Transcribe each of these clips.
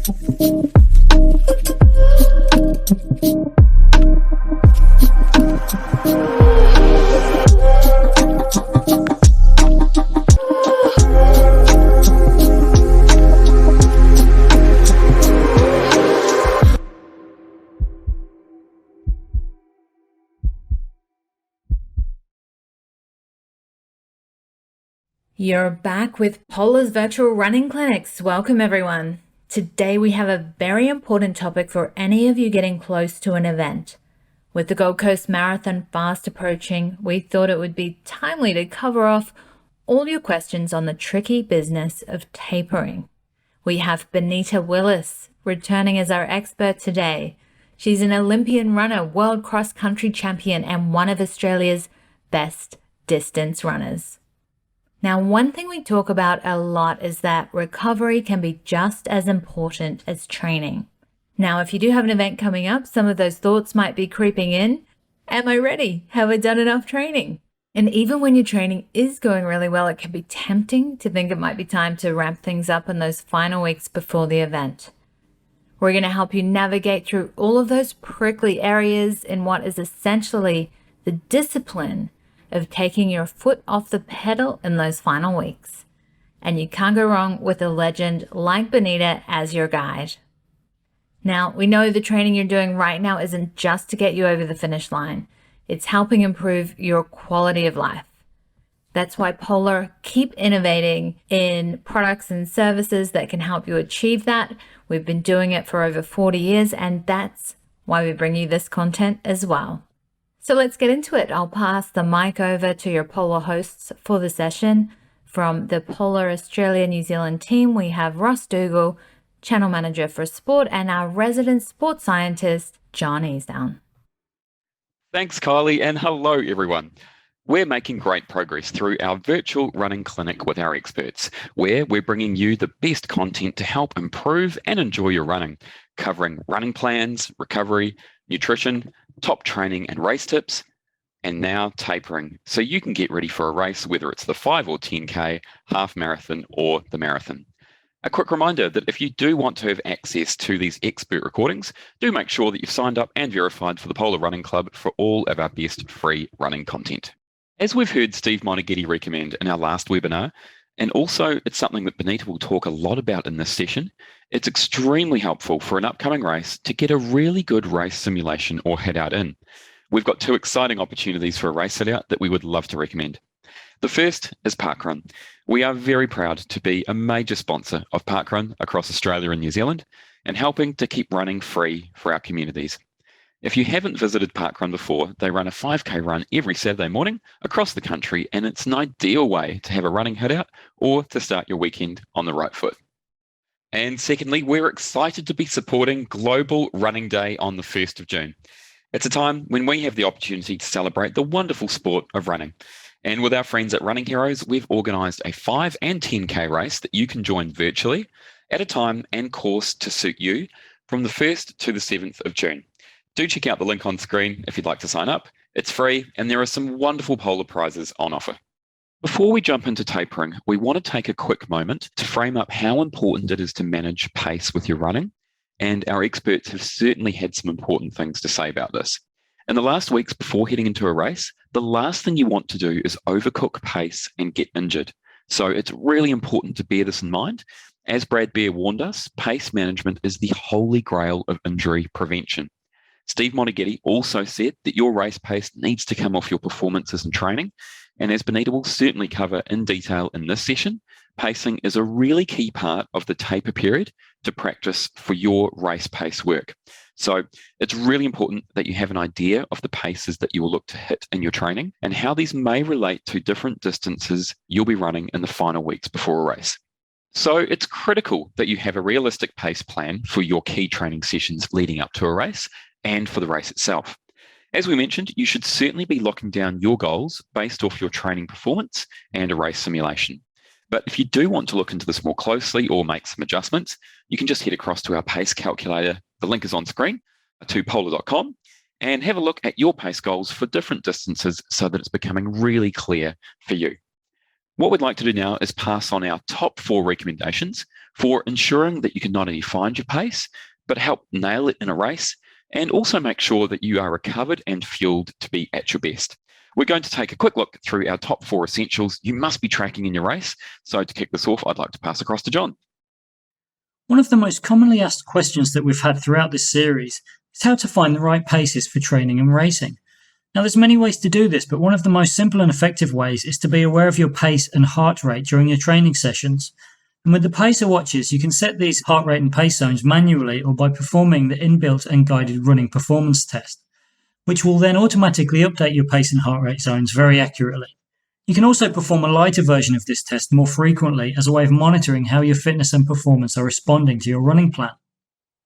You're back with Polar's virtual running clinics. Welcome, everyone. Today we have a very important topic for any of you getting close to an event. With the Gold Coast Marathon fast approaching, we thought it would be timely to cover off all your questions on the tricky business of tapering. We have Benita Willis returning as our expert today. She's an Olympian runner, world cross-country champion, and one of Australia's best distance runners. Now, one thing we talk about a lot is that recovery can be just as important as training. Now, if you do have an event coming up, some of those thoughts might be creeping in. Am I ready? Have I done enough training? And even when your training is going really well, it can be tempting to think it might be time to ramp things up in those final weeks before the event. We're going to help you navigate through all of those prickly areas in what is essentially the discipline of taking your foot off the pedal in those final weeks. And you can't go wrong with a legend like Benita as your guide. Now, we know the training you're doing right now isn't just to get you over the finish line. It's helping improve your quality of life. That's why Polar keep innovating in products and services that can help you achieve that. We've been doing it for over 40 years, and that's why we bring you this content as well. So let's get into it. I'll pass the mic over to your Polar hosts for the session. From the Polar Australia New Zealand team, we have Ross Dougal, Channel Manager for Sport, and our resident sports scientist, John Easdown. Thanks, Kylie, and hello, everyone. We're making great progress through our virtual running clinic with our experts, where we're bringing you the best content to help improve and enjoy your running, covering running plans, recovery, nutrition, top training and race tips, and now tapering, so you can get ready for a race, whether it's the 5 or 10K, half marathon, or the marathon. A quick reminder that if you do want to have access to these expert recordings, do make sure that you've signed up and verified for the Polar Running Club for all of our best free running content. As we've heard Steve Monaghetti recommend in our last webinar, and also it's something that Benita will talk a lot about in this session, it's extremely helpful for an upcoming race to get a really good race simulation or hit-out in. We've got 2 exciting opportunities for a race hit-out that we would love to recommend. The first is Parkrun. We are very proud to be a major sponsor of Parkrun across Australia and New Zealand and helping to keep running free for our communities. If you haven't visited Parkrun before, they run a 5K run every Saturday morning across the country, and it's an ideal way to have a running hit-out or to start your weekend on the right foot. And secondly, we're excited to be supporting Global Running Day on the 1st of June. It's a time when we have the opportunity to celebrate the wonderful sport of running. And with our friends at Running Heroes, we've organised a 5 and 10K race that you can join virtually at a time and course to suit you from the 1st to the 7th of June. Do check out the link on screen if you'd like to sign up. It's free, and there are some wonderful Polar prizes on offer. Before we jump into tapering, we want to take a quick moment to frame up how important it is to manage pace with your running, and our experts have certainly had some important things to say about this. In the last weeks before heading into a race, the last thing you want to do is overcook pace and get injured. So it's really important to bear this in mind. As Brad Bear warned us, pace management is the holy grail of injury prevention. Steve Monaghetti also said that your race pace needs to come off your performances and training. And as Benita will certainly cover in detail in this session, pacing is a really key part of the taper period to practice for your race pace work. So it's really important that you have an idea of the paces that you will look to hit in your training and how these may relate to different distances you'll be running in the final weeks before a race. So it's critical that you have a realistic pace plan for your key training sessions leading up to a race and for the race itself. As we mentioned, you should certainly be locking down your goals based off your training performance and a race simulation. But if you do want to look into this more closely or make some adjustments, you can just head across to our pace calculator. The link is on screen to polar.com and have a look at your pace goals for different distances so that it's becoming really clear for you. What we'd like to do now is pass on our top 4 recommendations for ensuring that you can not only find your pace, but help nail it in a race, and also make sure that you are recovered and fueled to be at your best. We're going to take a quick look through our top 4 essentials you must be tracking in your race. So to kick this off, I'd like to pass across to John. One of the most commonly asked questions that we've had throughout this series is how to find the right paces for training and racing. Now, there's many ways to do this, but one of the most simple and effective ways is to be aware of your pace and heart rate during your training sessions. And with the pacer watches, you can set these heart rate and pace zones manually or by performing the inbuilt and guided running performance test, which will then automatically update your pace and heart rate zones very accurately. You can also perform a lighter version of this test more frequently as a way of monitoring how your fitness and performance are responding to your running plan.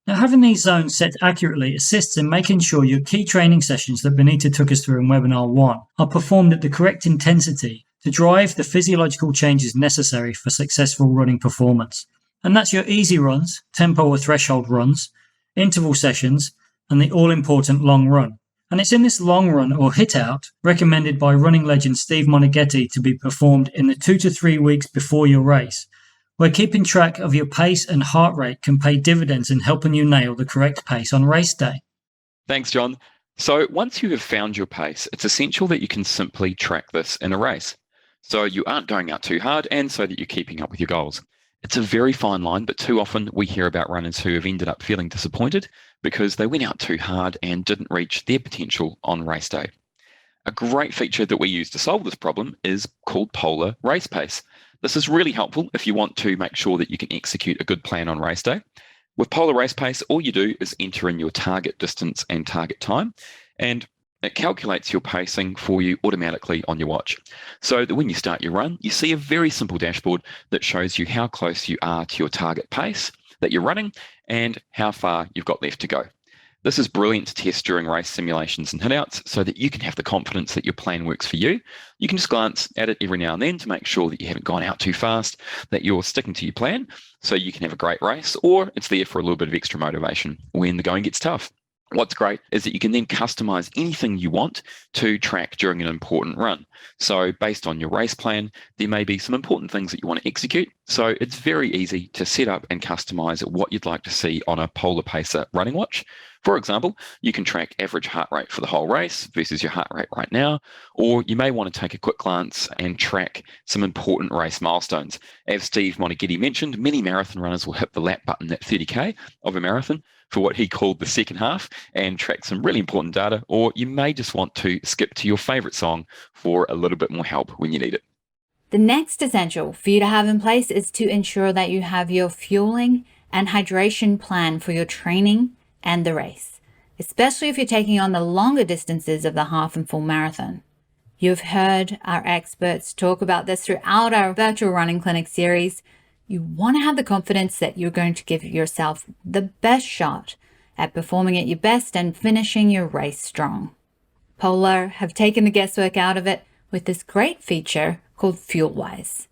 Now, having these zones set accurately assists in making sure your key training sessions that Benita took us through in Webinar 1 are performed at the correct intensity to drive the physiological changes necessary for successful running performance. And that's your easy runs, tempo or threshold runs, interval sessions, and the all-important long run. And it's in this long run or hit out recommended by running legend Steve Moneghetti to be performed in the 2 to 3 weeks before your race, where keeping track of your pace and heart rate can pay dividends in helping you nail the correct pace on race day. Thanks, John. So once you have found your pace, it's essential that you can simply track this in a race, so you aren't going out too hard and so that you're keeping up with your goals. It's a very fine line, but too often we hear about runners who have ended up feeling disappointed because they went out too hard and didn't reach their potential on race day. A great feature that we use to solve this problem is called Polar Race Pace. This is really helpful if you want to make sure that you can execute a good plan on race day. With Polar Race Pace, all you do is enter in your target distance and target time, and it calculates your pacing for you automatically on your watch. So that when you start your run, you see a very simple dashboard that shows you how close you are to your target pace that you're running and how far you've got left to go. This is brilliant to test during race simulations and hitouts so that you can have the confidence that your plan works for you. You can just glance at it every now and then to make sure that you haven't gone out too fast, that you're sticking to your plan so you can have a great race, or it's there for a little bit of extra motivation when the going gets tough. What's great is that you can then customize anything you want to track during an important run. So based on your race plan, there may be some important things that you want to execute. So it's very easy to set up and customize what you'd like to see on a Polar Pacer running watch. For example, you can track average heart rate for the whole race versus your heart rate right now, or you may want to take a quick glance and track some important race milestones. As Steve Moneghetti mentioned, many marathon runners will hit the lap button at 30K of a marathon for what he called the second half and track some really important data, or you may just want to skip to your favorite song for a little bit more help when you need it. The next essential for you to have in place is to ensure that you have your fueling and hydration plan for your training and the race, especially if you're taking on the longer distances of the half and full marathon. You've heard our experts talk about this throughout our virtual running clinic series. You want to have the confidence that you're going to give yourself the best shot at performing at your best and finishing your race strong. Polar have taken the guesswork out of it with this great feature called FuelWise.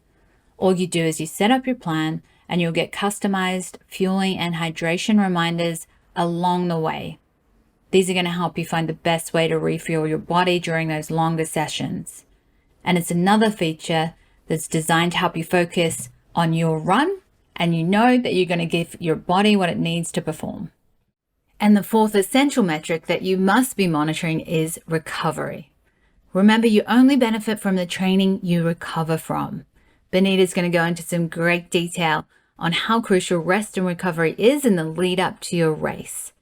All you do is you set up your plan and you'll get customized fueling and hydration reminders along the way. These are going to help you find the best way to refuel your body during those longer sessions. And it's another feature that's designed to help you focus on your run, and you know that you're going to give your body what it needs to perform. And the fourth essential metric that you must be monitoring is recovery. Remember, you only benefit from the training you recover from. Benita's going to go into some great detail on how crucial rest and recovery is in the lead up to your race.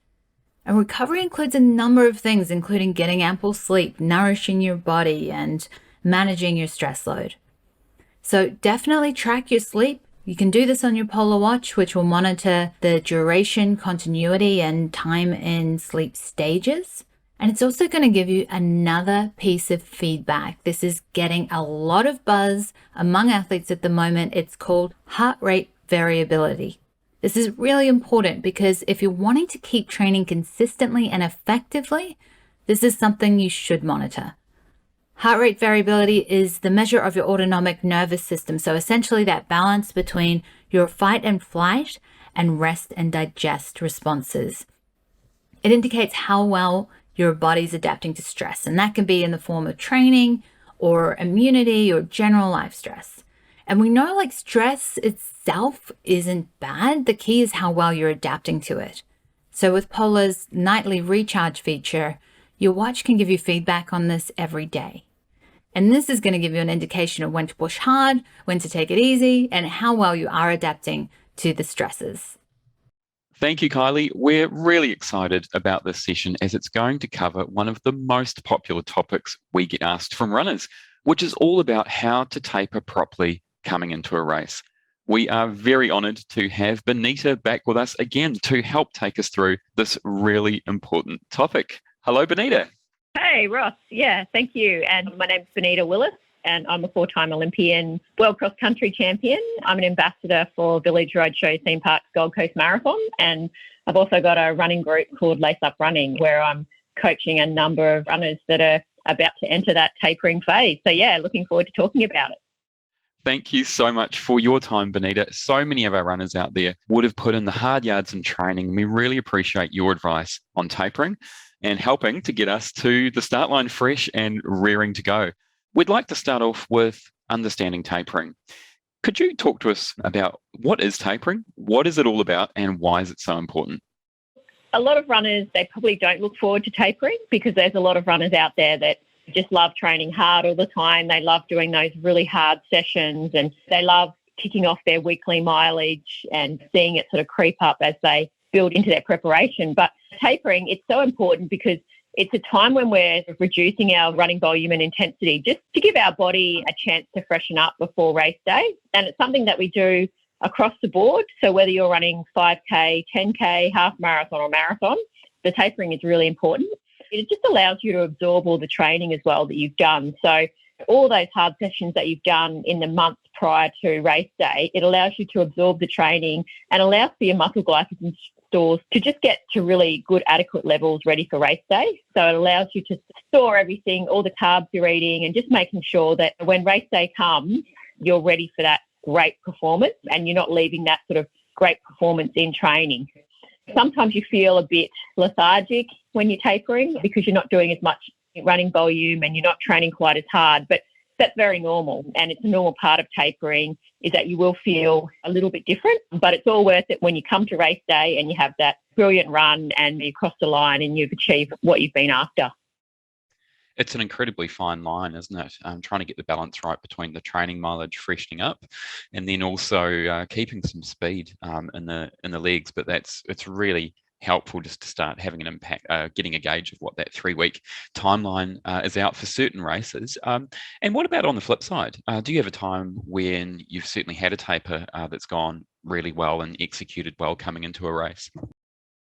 And recovery includes a number of things, including getting ample sleep, nourishing your body, and managing your stress load. So definitely track your sleep. You can do this on your Polar Watch, which will monitor the duration, continuity, and time in sleep stages. And it's also going to give you another piece of feedback. This is getting a lot of buzz among athletes at the moment. It's called heart rate variability. This is really important because if you're wanting to keep training consistently and effectively, this is something you should monitor. Heart rate variability is the measure of your autonomic nervous system. So essentially that balance between your fight and flight and rest and digest responses. It indicates how well your body's adapting to stress. And that can be in the form of training or immunity or general life stress. And we know like stress itself isn't bad. The key is how well you're adapting to it. So with Polar's nightly recharge feature, your watch can give you feedback on this every day. And this is going to give you an indication of when to push hard, when to take it easy, and how well you are adapting to the stresses. Thank you, Kylie. We're really excited about this session as it's going to cover one of the most popular topics we get asked from runners, which is all about how to taper properly coming into a race. We are very honoured to have Benita back with us again to help take us through this really important topic. Hello, Benita. Hey, Ross. Yeah, thank you. And my name's Benita Willis, and I'm a 4-time Olympian world cross-country champion. I'm an ambassador for Village Roadshow Theme Park's Gold Coast Marathon, and I've also got a running group called Lace Up Running, where I'm coaching a number of runners that are about to enter that tapering phase. So, yeah, looking forward to talking about it. Thank you so much for your time, Benita. So many of our runners out there would have put in the hard yards in training. We really appreciate your advice on tapering and helping to get us to the start line fresh and rearing to go. We'd like to start off with understanding tapering. Could you talk to us about what is tapering, what is it all about, and why is it so important? A lot of runners, they probably don't look forward to tapering because there's a lot of runners out there that just love training hard all the time. They love doing those really hard sessions and they love ticking off their weekly mileage and seeing it sort of creep up as they build into their preparation. But tapering, it's so important because it's a time when we're reducing our running volume and intensity just to give our body a chance to freshen up before race day. And it's something that we do across the board. So whether you're running 5K, 10K, half marathon or marathon, the tapering is really important. It just allows you to absorb all the training as well that you've done. So all those hard sessions that you've done in the months prior to race day, it allows you to absorb the training and allows for your muscle glycogen stores to just get to really good, adequate levels ready for race day. So it allows you to store everything, all the carbs you're eating, and just making sure that when race day comes, you're ready for that great performance and you're not leaving that sort of great performance in training. Sometimes you feel a bit lethargic when you're tapering because you're not doing as much running volume and you're not training quite as hard, but that's very normal. And it's a normal part of tapering is that you will feel a little bit different, but it's all worth it when you come to race day and you have that brilliant run and you cross the line and you've achieved what you've been after. It's an incredibly fine line, isn't it? Trying to get the balance right between the training mileage freshening up and then also keeping some speed in the legs. But it's really helpful just to start having an impact, getting a gauge of what that 3-week timeline is out for certain races. And what about on the flip side? Do you have a time when you've certainly had a taper that's gone really well and executed well coming into a race?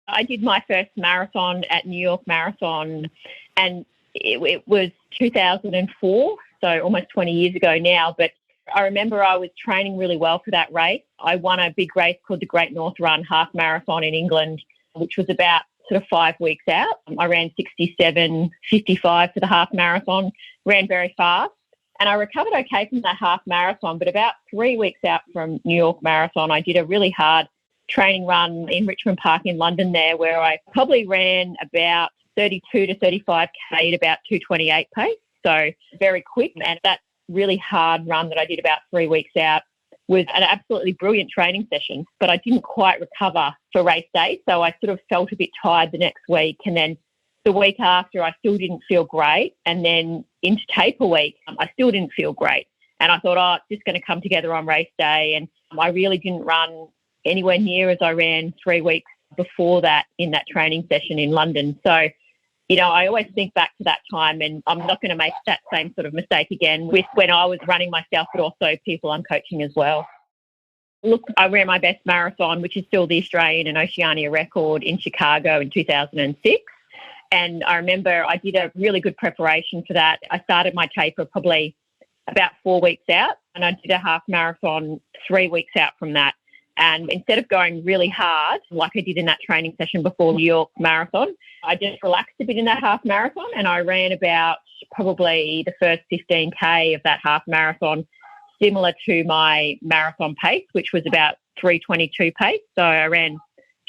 I did my first marathon at New York Marathon and it was 2004, so almost 20 years ago now. But I remember I was training really well for that race. I won a big race called the Great North Run half marathon in England, which was about sort of 5 weeks out. I ran 67:55 for the half marathon, ran very fast. And I recovered okay from that half marathon. But about 3 weeks out from New York Marathon, I did a really hard training run in Richmond Park in London there where I probably ran about 32 to 35K at about 2:28 pace. So very quick. And that really hard run that I did about 3 weeks out was an absolutely brilliant training session, but I didn't quite recover for race day. So I sort of felt a bit tired the next week. And then the week after, I still didn't feel great. And then into taper week, I still didn't feel great. And I thought, it's just going to come together on race day. And I really didn't run anywhere near as I ran 3 weeks before that in that training session in London. So, I always think back to that time and I'm not going to make that same sort of mistake again with when I was running myself, but also people I'm coaching as well. Look, I ran my best marathon, which is still the Australian and Oceania record in Chicago in 2006. And I remember I did a really good preparation for that. I started my taper probably about 4 weeks out and I did a half marathon 3 weeks out from that. And instead of going really hard, like I did in that training session before New York Marathon, I just relaxed a bit in that half marathon and I ran about probably the first 15K of that half marathon, similar to my marathon pace, which was about 3:22 pace. So I ran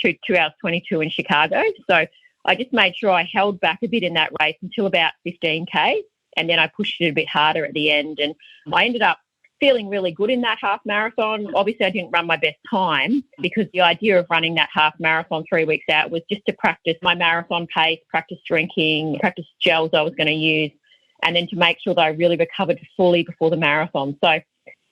2 hours 22 in Chicago. So I just made sure I held back a bit in that race until about 15K. and then I pushed it a bit harder at the end. And I ended up feeling really good in that half marathon. Obviously, I didn't run my best time because the idea of running that half marathon 3 weeks out was just to practice my marathon pace, practice drinking, practice gels I was going to use, and then to make sure that I really recovered fully before the marathon. So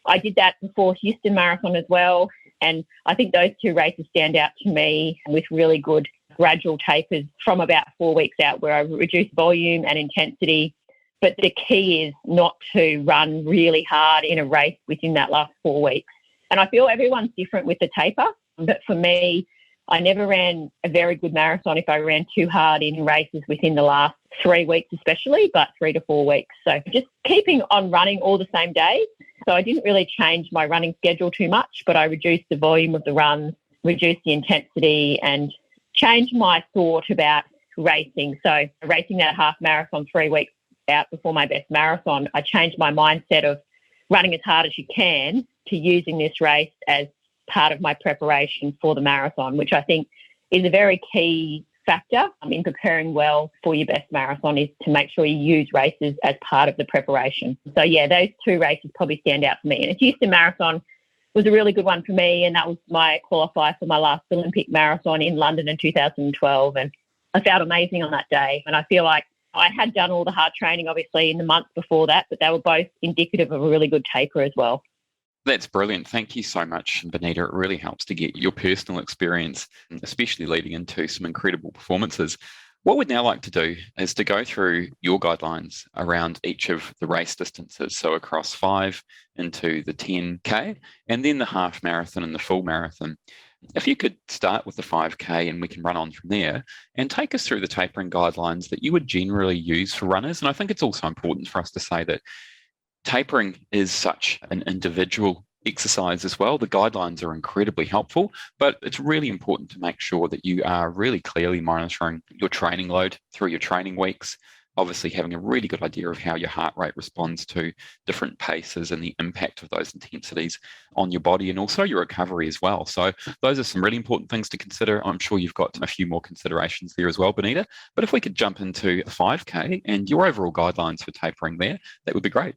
I did that before Houston Marathon as well. And I think those two races stand out to me with really good gradual tapers from about 4 weeks out, where I reduced volume and intensity. But the key is not to run really hard in a race within that last 4 weeks. And I feel everyone's different with the taper. But for me, I never ran a very good marathon if I ran too hard in races within the last 3 weeks especially, but 3 to 4 weeks. So just keeping on running all the same days. So I didn't really change my running schedule too much, but I reduced the volume of the runs, reduced the intensity, and changed my thought about racing. So racing that half marathon 3 weeks out before my best marathon, I changed my mindset of running as hard as you can to using this race as part of my preparation for the marathon, which I think is a very key factor in preparing well for your best marathon, is to make sure you use races as part of the preparation. So yeah, those two races probably stand out for me. And the Houston Marathon was a really good one for me, and that was my qualifier for my last Olympic marathon in London in 2012. And I felt amazing on that day. And I feel like I had done all the hard training, obviously, in the months before that, but they were both indicative of a really good taper as well. That's brilliant. Thank you so much, Benita. It really helps to get your personal experience, especially leading into some incredible performances. What we'd now like to do is to go through your guidelines around each of the race distances. So across 5 into the 10K, and then the half marathon and the full marathon. If you could start with the 5K and we can run on from there, and take us through the tapering guidelines that you would generally use for runners. And I think it's also important for us to say that tapering is such an individual exercise as well. The guidelines are incredibly helpful, but it's really important to make sure that you are really clearly monitoring your training load through your training weeks, obviously having a really good idea of how your heart rate responds to different paces and the impact of those intensities on your body, and also your recovery as well. So those are some really important things to consider. I'm sure you've got a few more considerations there as well, Benita. But if we could jump into 5K and your overall guidelines for tapering there, that would be great.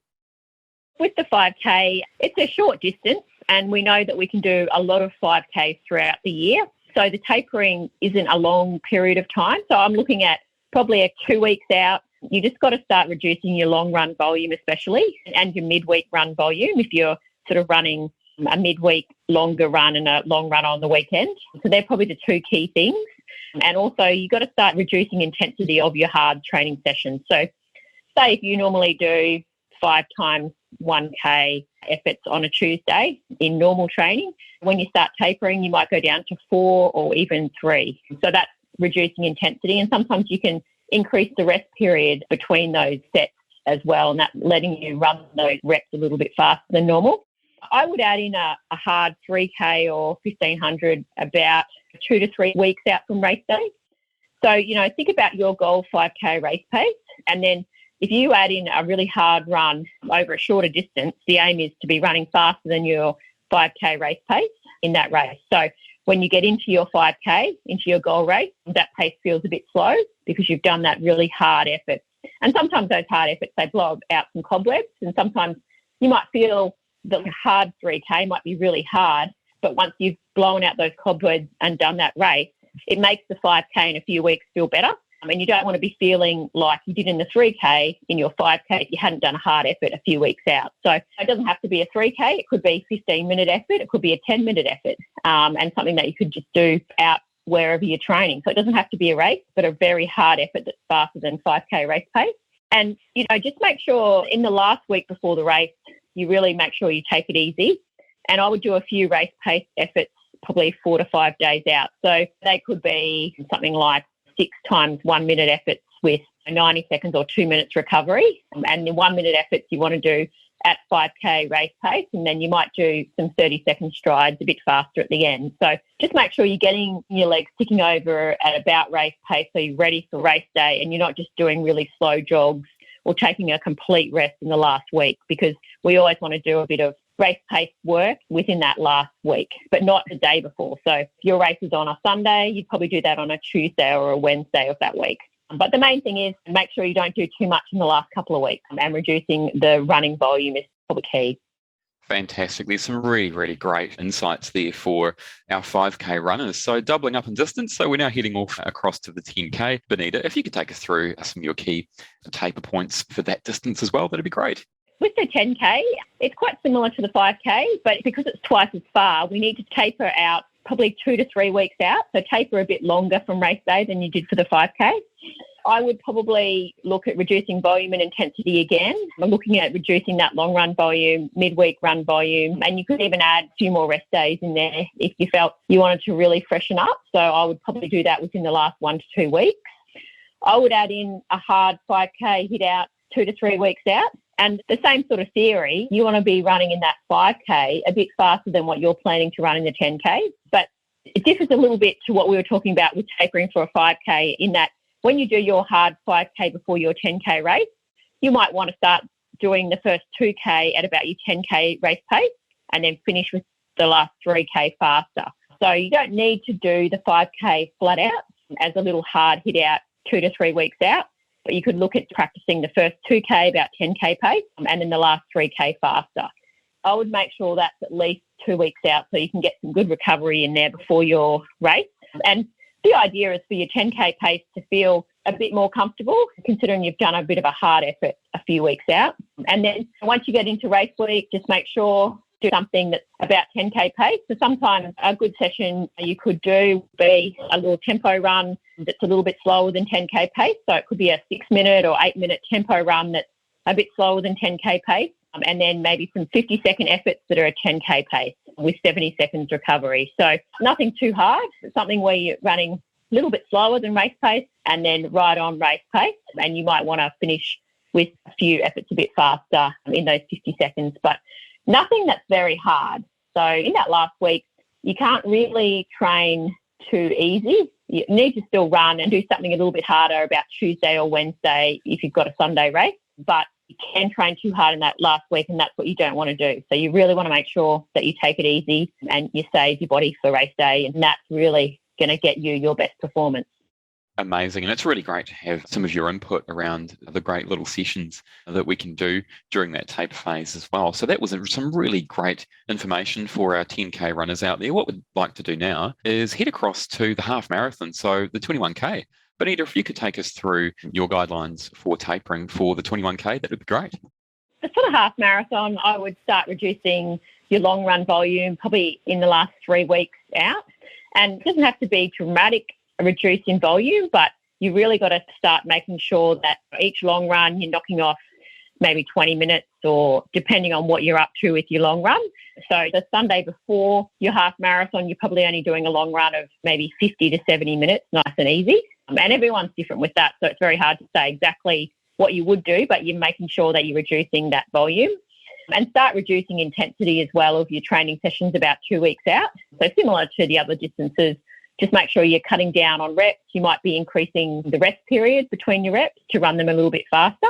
With the 5K, it's a short distance, and we know that we can do a lot of 5Ks throughout the year. So the tapering isn't a long period of time. So I'm looking at probably 2 weeks out. You just got to start reducing your long run volume, especially, and your midweek run volume if you're sort of running a midweek longer run and a long run on the weekend. So they're probably the two key things. And also you've got to start reducing intensity of your hard training sessions. So say if you normally do 5 times 1K efforts on a Tuesday in normal training, when you start tapering, you might go down to 4 or even 3. So that's reducing intensity. And sometimes you can increase the rest period between those sets as well, and that letting you run those reps a little bit faster than normal. I would add in a hard 3K or 1500 about 2 to 3 weeks out from race day. So, think about your goal 5K race pace, and then if you add in a really hard run over a shorter distance, the aim is to be running faster than your 5K race pace in that race. So when you get into your 5K, into your goal race, that pace feels a bit slow because you've done that really hard effort. And sometimes those hard efforts, they blow out some cobwebs, and sometimes you might feel that a hard 3K might be really hard, but once you've blown out those cobwebs and done that race, it makes the 5K in a few weeks feel better. And you don't want to be feeling like you did in the 3K in your 5K if you hadn't done a hard effort a few weeks out. So it doesn't have to be a 3K. It could be a 15-minute effort. It could be a 10-minute effort, and something that you could just do out wherever you're training. So it doesn't have to be a race, but a very hard effort that's faster than 5K race pace. And, just make sure in the last week before the race, you really make sure you take it easy. And I would do a few race pace efforts probably 4 to 5 days out. So they could be something like 6 times 1 minute efforts with 90 seconds or 2 minutes recovery. And the 1 minute efforts you want to do at 5K race pace, and then you might do some 30-second strides a bit faster at the end. So just make sure you're getting your legs ticking over at about race pace so you're ready for race day, and you're not just doing really slow jogs or taking a complete rest in the last week, because we always want to do a bit of race pace work within that last week, but not the day before. So if your race is on a Sunday, you'd probably do that on a Tuesday or a Wednesday of that week. But the main thing is make sure you don't do too much in the last couple of weeks, and reducing the running volume is probably key. Fantastic. There's some really, really great insights there for our 5K runners. So doubling up in distance. So we're now heading off across to the 10K. Benita, if you could take us through some of your key taper points for that distance as well, that'd be great. With the 10K, it's quite similar to the 5K, but because it's twice as far, we need to taper out probably 2 to 3 weeks out. So taper a bit longer from race day than you did for the 5K. I would probably look at reducing volume and intensity again. I'm looking at reducing that long run volume, midweek run volume, and you could even add a few more rest days in there if you felt you wanted to really freshen up. So I would probably do that within the last 1 to 2 weeks. I would add in a hard 5K hit out 2 to 3 weeks out. And the same sort of theory, you want to be running in that 5K a bit faster than what you're planning to run in the 10K. But it differs a little bit to what we were talking about with tapering for a 5K, in that when you do your hard 5K before your 10K race, you might want to start doing the first 2K at about your 10K race pace and then finish with the last 3K faster. So you don't need to do the 5K flat out as a little hard hit out 2 to 3 weeks out. But you could look at practicing the first 2K about 10K pace and then the last 3K faster. I would make sure that's at least 2 weeks out so you can get some good recovery in there before your race. And the idea is for your 10K pace to feel a bit more comfortable, considering you've done a bit of a hard effort a few weeks out. And then once you get into race week, just make sure do something that's about 10K pace. So sometimes a good session you could do be a little tempo run that's a little bit slower than 10K pace. So it could be a 6-minute or 8-minute tempo run that's a bit slower than 10K pace. And then maybe some 50-second efforts that are a 10K pace with 70 seconds recovery. So nothing too hard, something where you're running a little bit slower than race pace and then right on race pace. And you might want to finish with a few efforts a bit faster in those 50 seconds, but nothing that's very hard. So in that last week, you can't really train too easy. You need to still run and do something a little bit harder about Tuesday or Wednesday if you've got a Sunday race, but you can train too hard in that last week, and that's what you don't want to do. So you really want to make sure that you take it easy and you save your body for race day, and that's really going to get you your best performance. Amazing. And it's really great to have some of your input around the great little sessions that we can do during that taper phase as well. So that was some really great information for our 10K runners out there. What we'd like to do now is head across to the half marathon, so the 21K. Benita, if you could take us through your guidelines for tapering for the 21K, that would be great. For the half marathon, I would start reducing your long run volume probably in the last 3 weeks out. And it doesn't have to be dramatic reduce in volume, but you really got to start making sure that each long run you're knocking off maybe 20 minutes, or depending on what you're up to with your long run. So the Sunday before your half marathon, you're probably only doing a long run of maybe 50 to 70 minutes, nice and easy. And everyone's different with that, so it's very hard to say exactly what you would do, but you're making sure that you're reducing that volume. And start reducing intensity as well of your training sessions about 2 weeks out. So similar to the other distances, just make sure you're cutting down on reps. You might be increasing the rest period between your reps to run them a little bit faster.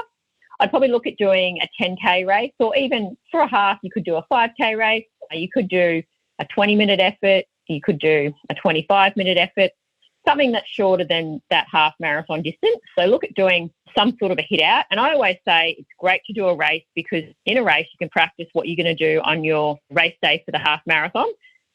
I'd probably look at doing a 10K race, or even for a half, you could do a 5K race. You could do a 20-minute effort. You could do a 25-minute effort, something that's shorter than that half marathon distance. So look at doing some sort of a hit out. And I always say it's great to do a race, because in a race, you can practice what you're going to do on your race day for the half marathon.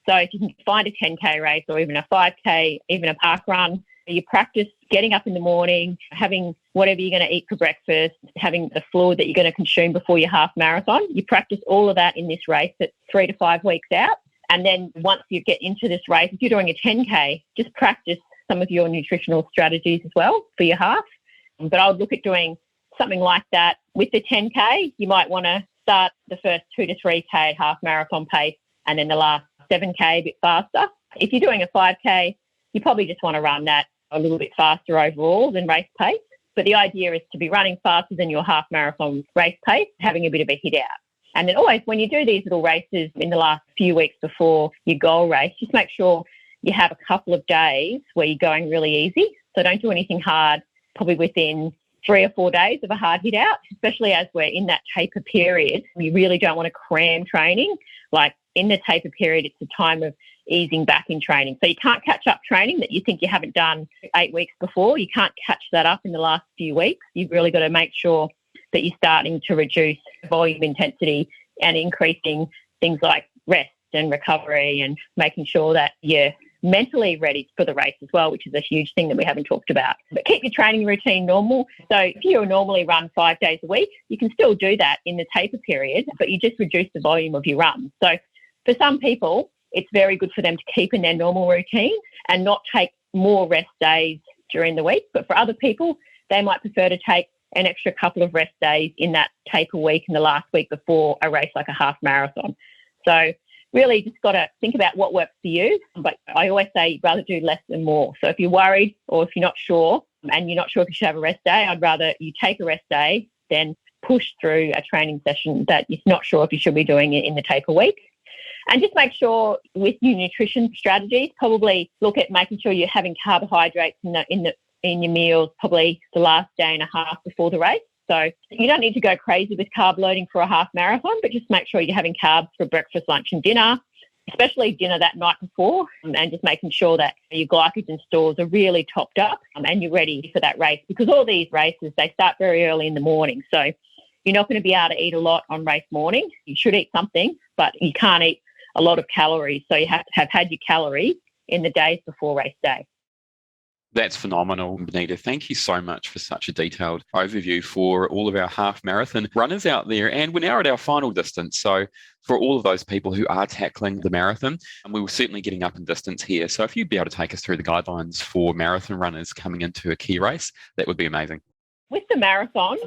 So if you can find a 10K race or even a 5K, even a park run, you practice getting up in the morning, having whatever you're going to eat for breakfast, having the fluid that you're going to consume before your half marathon. You practice all of that in this race at 3 to 5 weeks out. And then once you get into this race, if you're doing a 10K, just practice some of your nutritional strategies as well for your half. But I would look at doing something like that. With the 10K, you might want to start the first 2 to 3K half marathon pace and then the last 7K a bit faster. If you're doing a 5K, you probably just want to run that a little bit faster overall than race pace. But the idea is to be running faster than your half marathon race pace, having a bit of a hit out. And then always when you do these little races in the last few weeks before your goal race, just make sure you have a couple of days where you're going really easy. So don't do anything hard, probably within 3 or 4 days of a hard hit out, especially as we're in that taper period. We really don't want to cram training. Like in the taper period, it's a time of easing back in training. So you can't catch up training that you think you haven't done 8 weeks before. You can't catch that up in the last few weeks. You've really got to make sure that you're starting to reduce volume intensity and increasing things like rest and recovery and making sure that you're mentally ready for the race as well, which is a huge thing that we haven't talked about. But keep your training routine normal. So if you normally run 5 days a week, you can still do that in the taper period, but you just reduce the volume of your runs. So for some people, it's very good for them to keep in their normal routine and not take more rest days during the week. But for other people, they might prefer to take an extra couple of rest days in that taper week in the last week before a race like a half marathon. So really just got to think about what works for you. But I always say you'd rather do less than more. So if you're worried or if you're not sure and you're not sure if you should have a rest day, I'd rather you take a rest day than push through a training session that you're not sure if you should be doing it in the taper week. And just make sure with your nutrition strategies, probably look at making sure you're having carbohydrates in your meals probably the last day and a half before the race. So you don't need to go crazy with carb loading for a half marathon, but just make sure you're having carbs for breakfast, lunch and dinner, especially dinner that night before, and just making sure that your glycogen stores are really topped up and you're ready for that race, because all these races, they start very early in the morning. So you're not going to be able to eat a lot on race morning. You should eat something, but you can't eat a lot of calories. So you have to have had your calories in the days before race day. That's phenomenal, Benita. Thank you so much for such a detailed overview for all of our half marathon runners out there. And we're now at our final distance. So for all of those people who are tackling the marathon, we were certainly getting up in distance here. So if you'd be able to take us through the guidelines for marathon runners coming into a key race, that would be amazing. With the marathon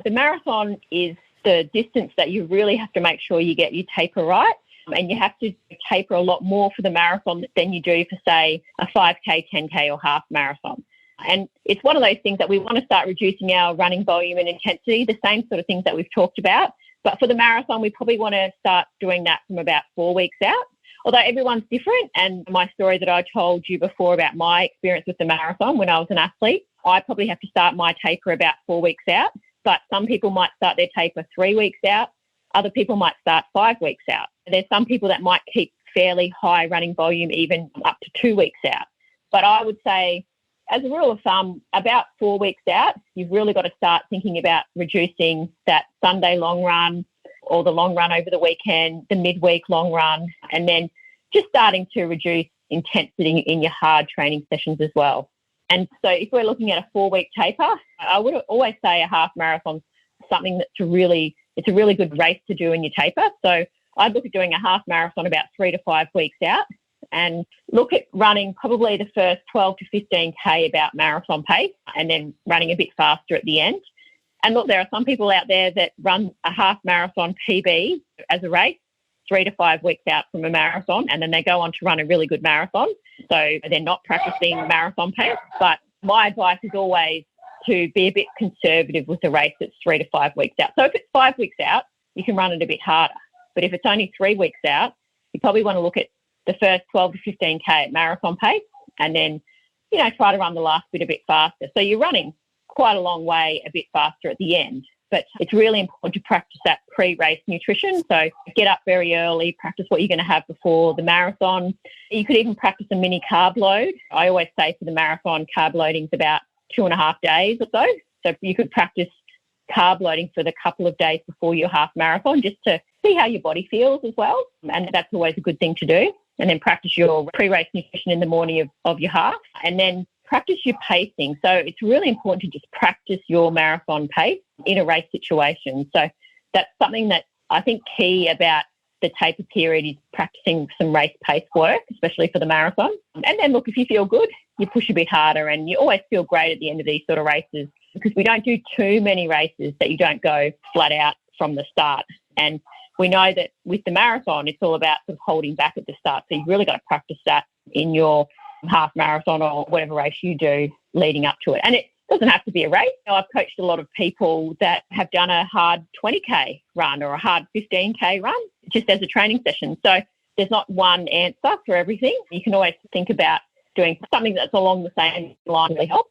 is the distance that you really have to make sure you get your taper right. And you have to taper a lot more for the marathon than you do for, say, a 5K, 10K or half marathon. And it's one of those things that we want to start reducing our running volume and intensity, the same sort of things that we've talked about. But for the marathon, we probably want to start doing that from about 4 weeks out. Although everyone's different, and my story that I told you before about my experience with the marathon when I was an athlete, I probably have to start my taper about 4 weeks out. But some people might start their taper 3 weeks out. Other people might start 5 weeks out. There's some people that might keep fairly high running volume even up to 2 weeks out. But I would say, as a rule of thumb, about 4 weeks out, you've really got to start thinking about reducing that Sunday long run or the long run over the weekend, the midweek long run, and then just starting to reduce intensity in your hard training sessions as well. And so if we're looking at a 4-week taper, I would always say a half marathon is something it's a really good race to do in your taper. So I'd look at doing a half marathon about 3 to 5 weeks out and look at running probably the first 12 to 15K about marathon pace and then running a bit faster at the end. And look, there are some people out there that run a half marathon PB as a race 3 to 5 weeks out from a marathon, and then they go on to run a really good marathon. So they're not practicing marathon pace. But my advice is always to be a bit conservative with a race that's 3 to 5 weeks out. So if it's 5 weeks out, you can run it a bit harder. But if it's only 3 weeks out, you probably want to look at the first 12 to 15K at marathon pace and then, try to run the last bit a bit faster. So you're running quite a long way a bit faster at the end. But it's really important to practice that pre-race nutrition. So get up very early, practice what you're going to have before the marathon. You could even practice a mini carb load. I always say for the marathon, carb loading is about 2.5 days or so. So you could practice carb loading for the couple of days before your half marathon just to see how your body feels as well. And that's always a good thing to do. And then practice your pre-race nutrition in the morning of your half. And then practice your pacing. So it's really important to just practice your marathon pace in a race situation. So that's something that I think key about the taper period is practicing some race pace work, especially for the marathon. And then look, if you feel good, you push a bit harder, and you always feel great at the end of these sort of races because we don't do too many races that you don't go flat out from the start. And we know that with the marathon, it's all about sort of holding back at the start. So you've really got to practice that in your half marathon or whatever race you do leading up to it. And it doesn't have to be a race. I've coached a lot of people that have done a hard 20K run or a hard 15K run just as a training session. So there's not one answer for everything. You can always think about doing something that's along the same line really help.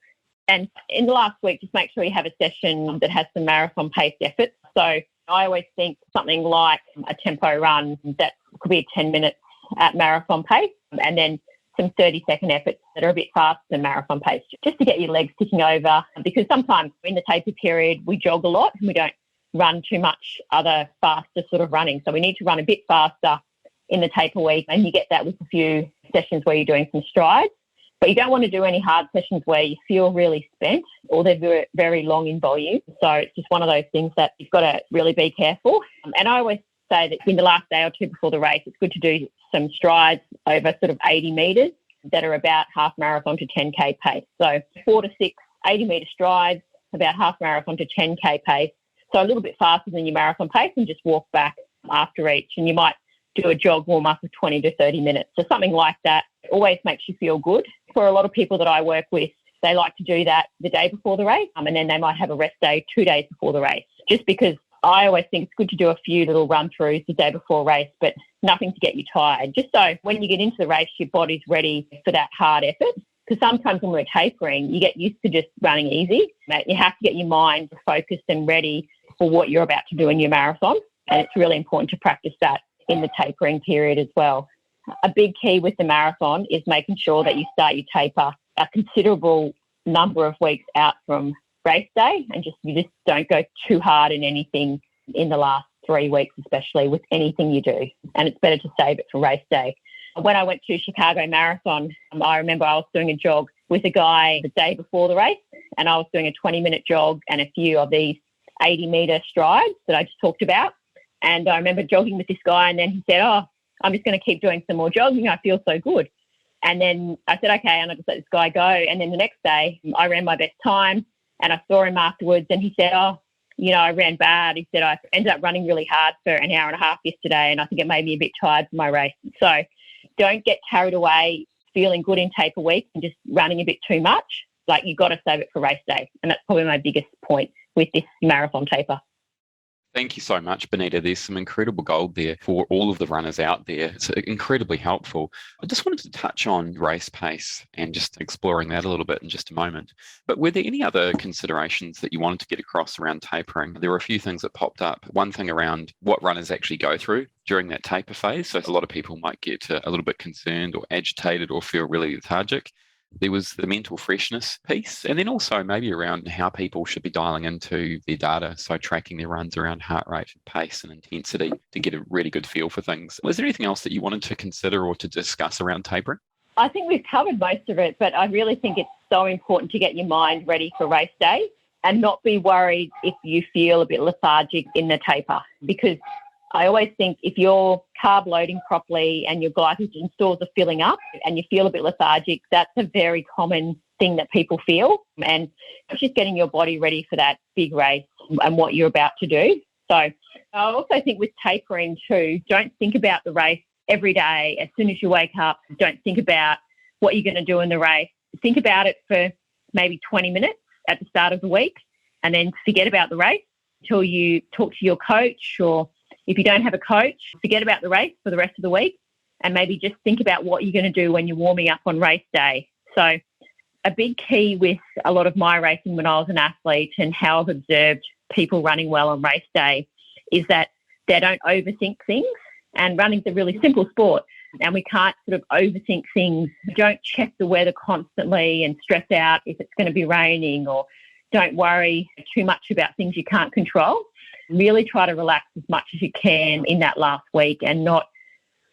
And in the last week, just make sure you have a session that has some marathon paced efforts. So I always think something like a tempo run that could be 10 minutes at marathon pace, and then some 30-second efforts that are a bit faster than marathon pace, just to get your legs ticking over. Because sometimes in the taper period, we jog a lot and we don't run too much other faster sort of running. So we need to run a bit faster in the taper week, and you get that with a few sessions where you're doing some strides. But you don't want to do any hard sessions where you feel really spent or they're very, very long in volume. So it's just one of those things that you've got to really be careful. And I always say that in the last day or two before the race, it's good to do some strides over sort of 80 metres that are about half marathon to 10K pace. So 4 to 6 80-metre strides, about half marathon to 10K pace. So a little bit faster than your marathon pace, and just walk back after each. And you might do a jog warm-up of 20 to 30 minutes. So something like that always makes you feel good. For a lot of people that I work with, they like to do that the day before the race, and then they might have a rest day 2 days before the race, just because I always think it's good to do a few little run-throughs the day before race, but nothing to get you tired. Just so when you get into the race, your body's ready for that hard effort. Because sometimes when we're tapering, you get used to just running easy. You have to get your mind focused and ready for what you're about to do in your marathon. And it's really important to practice that in the tapering period as well. A big key with the marathon is making sure that you start your taper a considerable number of weeks out from race day, and you just don't go too hard in anything in the last 3 weeks, especially with anything you do. And it's better to save it for race day. When I went to Chicago Marathon, I remember I was doing a jog with a guy the day before the race, and I was doing a 20-minute jog and a few of these 80-metre strides that I just talked about. And I remember jogging with this guy, and then he said, "Oh, I'm just going to keep doing some more jogging. I feel so good." And then I said, "Okay," and I just let this guy go. And then the next day, I ran my best time, and I saw him afterwards, and he said, "Oh, I ran bad." He said, "I ended up running really hard for an hour and a half yesterday, and I think it made me a bit tired for my race." So don't get carried away feeling good in taper week and just running a bit too much. Like, you've got to save it for race day. And that's probably my biggest point with this marathon taper. Thank you so much, Benita. There's some incredible gold there for all of the runners out there. It's incredibly helpful. I just wanted to touch on race pace and just exploring that a little bit in just a moment. But were there any other considerations that you wanted to get across around tapering? There were a few things that popped up. One thing around what runners actually go through during that taper phase. So a lot of people might get a little bit concerned or agitated or feel really lethargic. There was the mental freshness piece, and then also maybe around how people should be dialing into their data, so tracking their runs around heart rate, pace and intensity to get a really good feel for things. Was there anything else that you wanted to consider or to discuss around tapering? I think we've covered most of it, but I really think it's so important to get your mind ready for race day and not be worried if you feel a bit lethargic in the taper, because I always think if you're carb loading properly and your glycogen stores are filling up and you feel a bit lethargic, that's a very common thing that people feel. And it's just getting your body ready for that big race and what you're about to do. So I also think with tapering too, don't think about the race every day. As soon as you wake up, don't think about what you're going to do in the race. Think about it for maybe 20 minutes at the start of the week, and then forget about the race until you talk to your coach, or if you don't have a coach, forget about the race for the rest of the week and maybe just think about what you're going to do when you're warming up on race day. So a big key with a lot of my racing when I was an athlete and how I've observed people running well on race day is that they don't overthink things. And running's a really simple sport, and we can't sort of overthink things. Don't check the weather constantly and stress out if it's going to be raining, or don't worry too much about things you can't control. Really try to relax as much as you can in that last week and not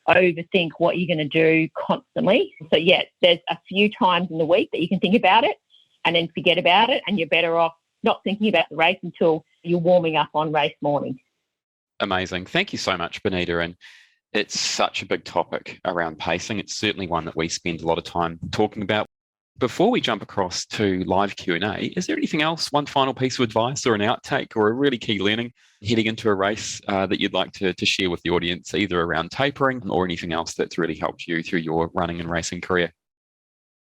overthink what you're going to do constantly. So, yeah, there's a few times in the week that you can think about it and then forget about it, and you're better off not thinking about the race until you're warming up on race morning. Amazing. Thank you so much, Benita. And it's such a big topic around pacing. It's certainly one that we spend a lot of time talking about. Before we jump across to live Q&A, is there anything else, one final piece of advice or an outtake or a really key learning heading into a race that you'd like to share with the audience, either around tapering or anything else that's really helped you through your running and racing career?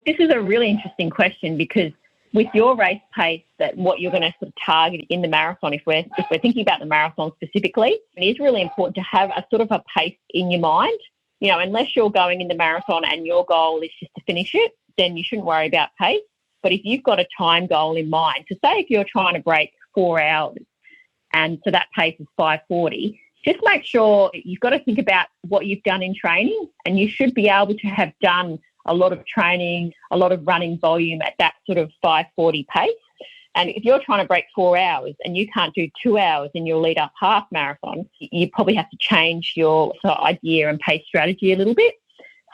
This is a really interesting question, because with your race pace, that what you're going to sort of target in the marathon, if we're thinking about the marathon specifically, it is really important to have a sort of a pace in your mind. Unless you're going in the marathon and your goal is just to finish it, then you shouldn't worry about pace. But if you've got a time goal in mind, so say if you're trying to break 4 hours and so that pace is 5:40, just make sure you've got to think about what you've done in training, and you should be able to have done a lot of training, a lot of running volume at that sort of 5:40 pace. And if you're trying to break 4 hours and you can't do 2 hours in your lead up half marathon, you probably have to change your idea and pace strategy a little bit.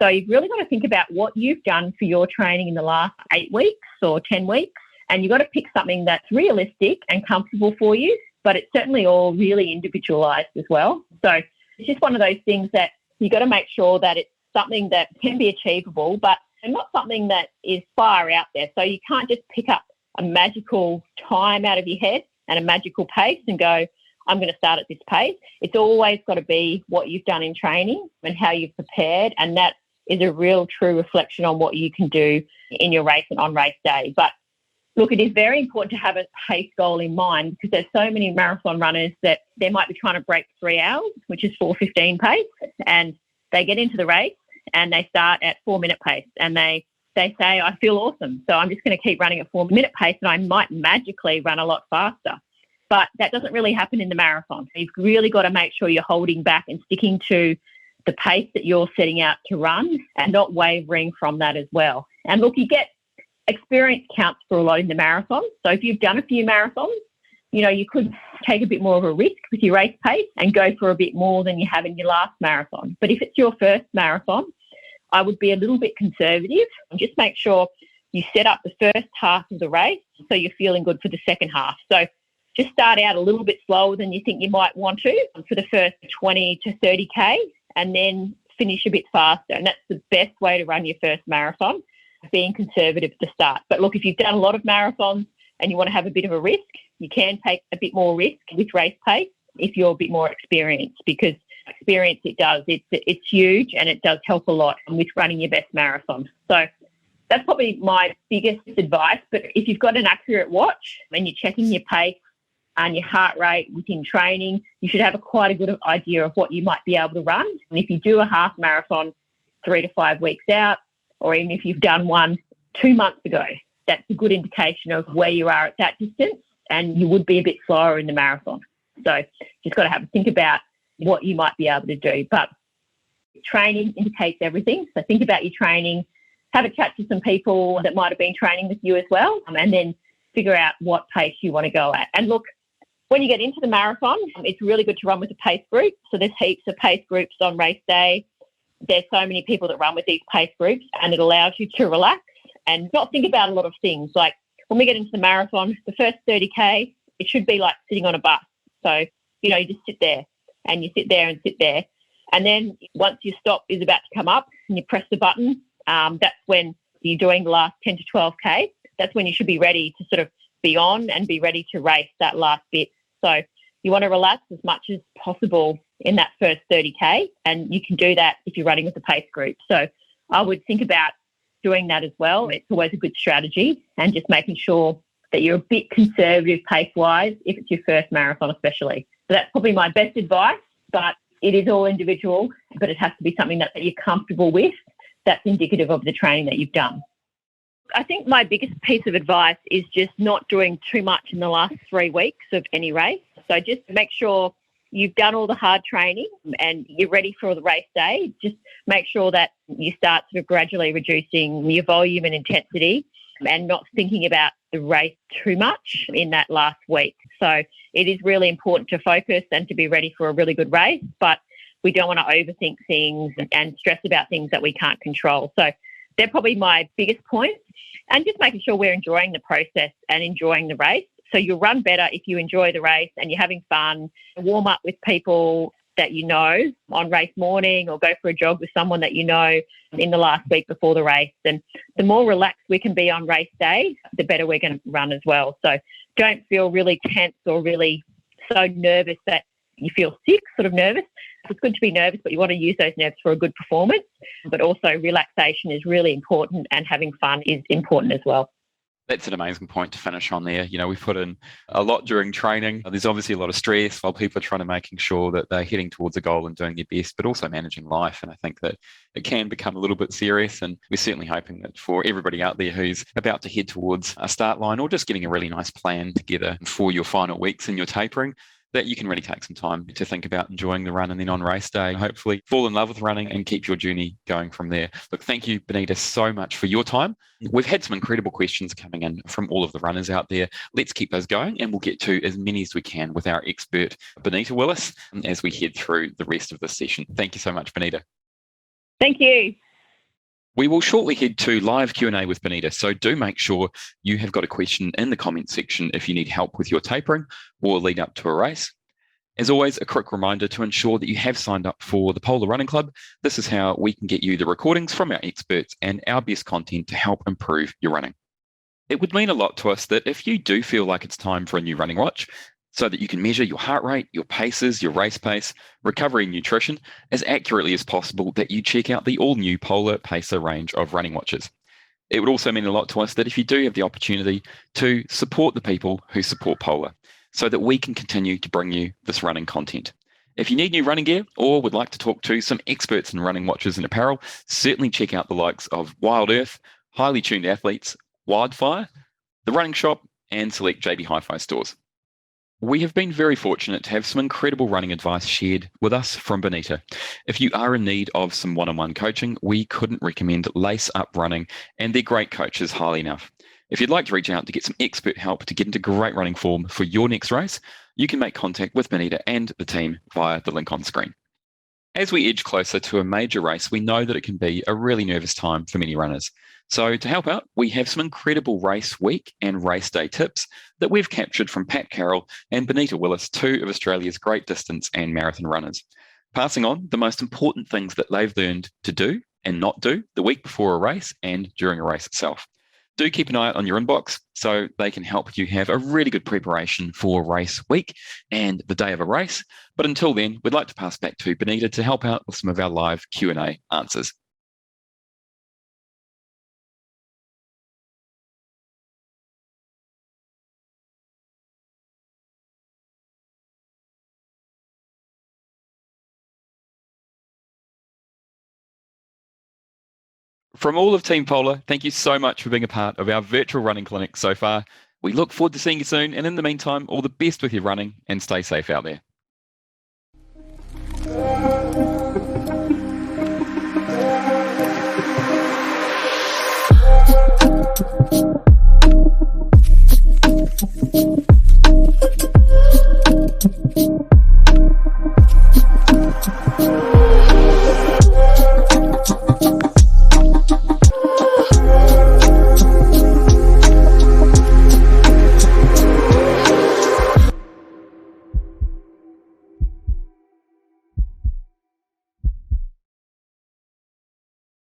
So you've really got to think about what you've done for your training in the last 8 weeks or 10 weeks. And you've got to pick something that's realistic and comfortable for you, but it's certainly all really individualised as well. So it's just one of those things that you've got to make sure that it's something that can be achievable, but not something that is far out there. So you can't just pick up a magical time out of your head and a magical pace and go, I'm going to start at this pace. It's always got to be what you've done in training and how you've prepared, and that is a real true reflection on what you can do in your race and on race day. But look, it is very important to have a pace goal in mind, because there's so many marathon runners that they might be trying to break 3 hours, which is 4:15 pace, and they get into the race and they start at 4-minute pace and they say, I feel awesome, so I'm just going to keep running at 4-minute pace and I might magically run a lot faster. But that doesn't really happen in the marathon. You've really got to make sure you're holding back and sticking to the pace that you're setting out to run and not wavering from that as well. And look, you get experience counts for a lot in the marathon. So if you've done a few marathons, you could take a bit more of a risk with your race pace and go for a bit more than you have in your last marathon. But if it's your first marathon, I would be a little bit conservative and just make sure you set up the first half of the race so you're feeling good for the second half. So just start out a little bit slower than you think you might want to for the first 20 to 30K, and then finish a bit faster. And that's the best way to run your first marathon, being conservative at the start. But look, if you've done a lot of marathons and you want to have a bit of a risk, you can take a bit more risk with race pace if you're a bit more experienced, because experience, it's huge, and it does help a lot with running your best marathon. So that's probably my biggest advice. But if you've got an accurate watch and you're checking your pace and your heart rate within training, you should have quite a good idea of what you might be able to run. And if you do a half marathon 3 to 5 weeks out, or even if you've done one 2 months ago, that's a good indication of where you are at that distance, and you would be a bit slower in the marathon. So just got to have a think about what you might be able to do. But training indicates everything. So think about your training, have a chat to some people that might have been training with you as well, and then figure out what pace you want to go at. And look, when you get into the marathon, it's really good to run with a pace group. So there's heaps of pace groups on race day. There's so many people that run with these pace groups, and it allows you to relax and not think about a lot of things. Like when we get into the marathon, the first 30K, it should be like sitting on a bus. So, you just sit there and you sit there and sit there. And then once your stop is about to come up and you press the button, that's when you're doing the last 10 to 12K. That's when you should be ready to sort of be on and be ready to race that last bit. So you want to relax as much as possible in that first 30K, and you can do that if you're running with a pace group. So I would think about doing that as well. It's always a good strategy, and just making sure that you're a bit conservative pace-wise if it's your first marathon especially. So that's probably my best advice, but it is all individual, but it has to be something that you're comfortable with, that's indicative of the training that you've done. I think my biggest piece of advice is just not doing too much in the last 3 weeks of any race. So just make sure you've done all the hard training and you're ready for the race day. Just make sure that you start sort of gradually reducing your volume and intensity and not thinking about the race too much in that last week. So it is really important to focus and to be ready for a really good race, but we don't want to overthink things and stress about things that we can't control. So they're probably my biggest points, and just making sure we're enjoying the process and enjoying the race. So you'll run better if you enjoy the race and you're having fun, warm up with people that you know on race morning, or go for a jog with someone that you know in the last week before the race. And the more relaxed we can be on race day, the better we're going to run as well. So don't feel really tense or really so nervous that you feel sick, sort of nervous. It's good to be nervous, but you want to use those nerves for a good performance. But also relaxation is really important, and having fun is important as well. That's an amazing point to finish on there. We put in a lot during training. There's obviously a lot of stress while people are trying to making sure that they're heading towards a goal and doing their best, but also managing life. And I think that it can become a little bit serious. And we're certainly hoping that for everybody out there who's about to head towards a start line or just getting a really nice plan together for your final weeks in your tapering, that you can really take some time to think about enjoying the run, and then on race day, hopefully fall in love with running and keep your journey going from there. Look, thank you, Benita, so much for your time. We've had some incredible questions coming in from all of the runners out there. Let's keep those going, and we'll get to as many as we can with our expert, Benita Willis, as we head through the rest of this session. Thank you so much, Benita. Thank you. We will shortly head to live Q&A with Benita, so do make sure you have got a question in the comments section if you need help with your tapering or lead up to a race. As always, a quick reminder to ensure that you have signed up for the Polar Running Club. This is how we can get you the recordings from our experts and our best content to help improve your running. It would mean a lot to us that if you do feel like it's time for a new running watch, so that you can measure your heart rate, your paces, your race pace, recovery and nutrition as accurately as possible, that you check out the all-new Polar Pacer range of running watches. It would also mean a lot to us that if you do have the opportunity to support the people who support Polar, so that we can continue to bring you this running content. If you need new running gear or would like to talk to some experts in running watches and apparel, certainly check out the likes of Wild Earth, Highly Tuned Athletes, Wildfire, The Running Shop, and select JB Hi-Fi stores. We have been very fortunate to have some incredible running advice shared with us from Benita. If you are in need of some one-on-one coaching, we couldn't recommend Lace Up Running and their great coaches highly enough. If you'd like to reach out to get some expert help to get into great running form for your next race, you can make contact with Benita and the team via the link on screen. As we edge closer to a major race, we know that it can be a really nervous time for many runners. So to help out, we have some incredible race week and race day tips that we've captured from Pat Carroll and Benita Willis, two of Australia's great distance and marathon runners, passing on the most important things that they've learned to do and not do the week before a race and during a race itself. Do keep an eye out on your inbox so they can help you have a really good preparation for race week and the day of a race. But until then, we'd like to pass back to Benita to help out with some of our live Q&A answers. From all of Team Polar, thank you so much for being a part of our virtual running clinic so far. We look forward to seeing you soon, and in the meantime, all the best with your running and stay safe out there.